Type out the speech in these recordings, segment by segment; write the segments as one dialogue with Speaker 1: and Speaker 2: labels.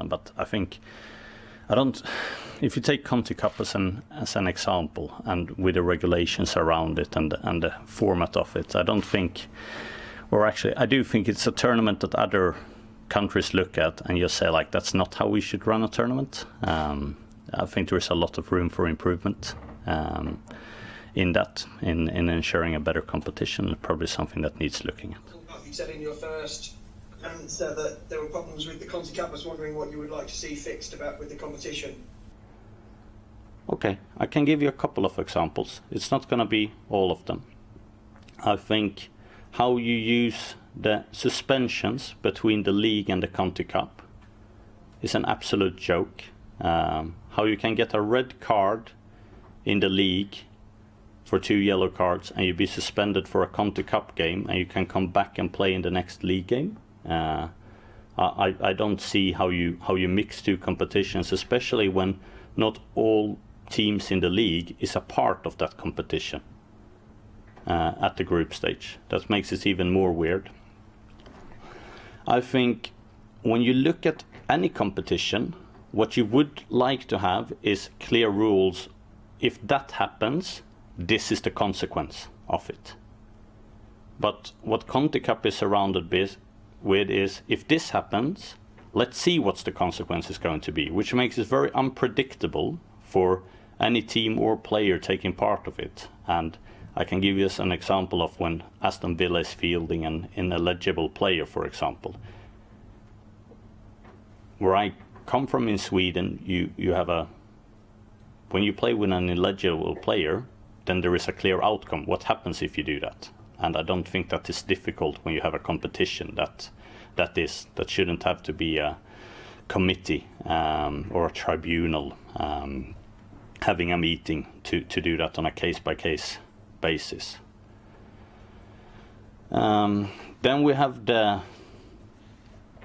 Speaker 1: but I think I don't. If you take Conti Cup as an example, and with the regulations around it and the format of it, I don't think, or actually I do think it's a tournament that other countries look at and just say like, that's not how we should run a tournament. I think there is a lot of room for improvement in that, in ensuring a better competition. Probably something that needs looking at.
Speaker 2: You said in your first answer that there were problems with the Conti Cup. I was wondering what you would like to see fixed with the competition.
Speaker 1: Okay, I can give you a couple of examples. It's not going to be all of them. I think how you use the suspensions between the league and the Conti Cup is an absolute joke. How you can get a red card in the league for 2 yellow cards and you be suspended for a Conti Cup game and you can come back and play in the next league game. I don't see how you mix two competitions, especially when not all teams in the league is a part of that competition at the group stage. That makes it even more weird. I think when you look at any competition, what you would like to have is clear rules. If that happens, this is the consequence of it. But what Conti Cup is surrounded with is, if this happens, let's see what's the consequence is going to be, which makes it very unpredictable for any team or player taking part of it. And I can give you an example of when Aston Villa is fielding an ineligible player, for example. Where I come from in Sweden, you have when you play with an ineligible player, then there is a clear outcome. What happens if you do that? And I don't think that is difficult when you have a competition that shouldn't have to be a committee or a tribunal having a meeting to do that on a case-by-case basis. Then we have the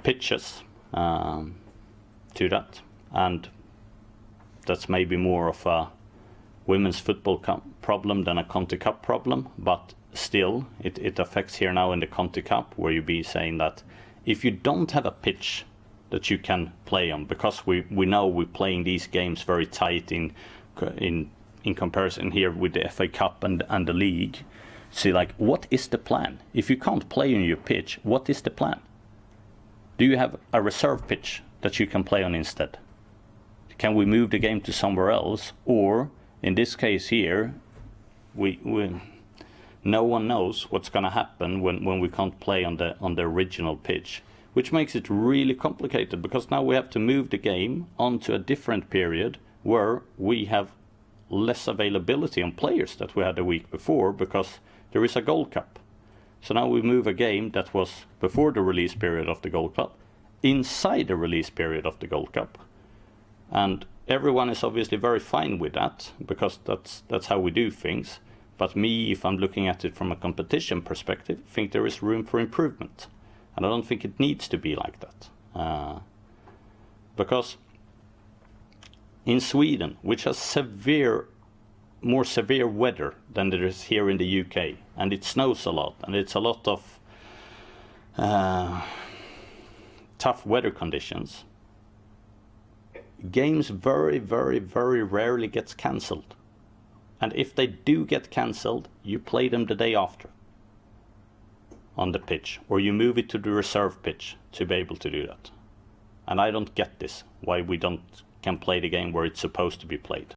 Speaker 1: pitches to that, and that's maybe more of a women's football problem than a Conti Cup problem, but still it affects here now in the Conti Cup, where you be saying that if you don't have a pitch that you can play on, because we know we're playing these games very tight in comparison here with the FA Cup and the league. See, like, what is the plan? If you can't play on your pitch, what is the plan? Do you have a reserve pitch that you can play on instead? Can we move the game to somewhere else? Or in this case here, no one knows what's going to happen when we can't play on the original pitch, which makes it really complicated, because now we have to move the game onto a different period where we have less availability on players that we had the week before, because there is a Gold Cup. So now we move a game that was before the release period of the Gold Cup inside the release period of the Gold Cup. And everyone is obviously very fine with that, because that's how we do things. But me, if I'm looking at it from a competition perspective, think there is room for improvement. And I don't think it needs to be like that. Because in Sweden, which has more severe weather than there is here in the UK, and it snows a lot, and it's a lot of tough weather conditions, games very, very, very rarely gets cancelled. And if they do get cancelled, you play them the day after on the pitch, or you move it to the reserve pitch to be able to do that. And I don't get this, why we can play the game where it's supposed to be played.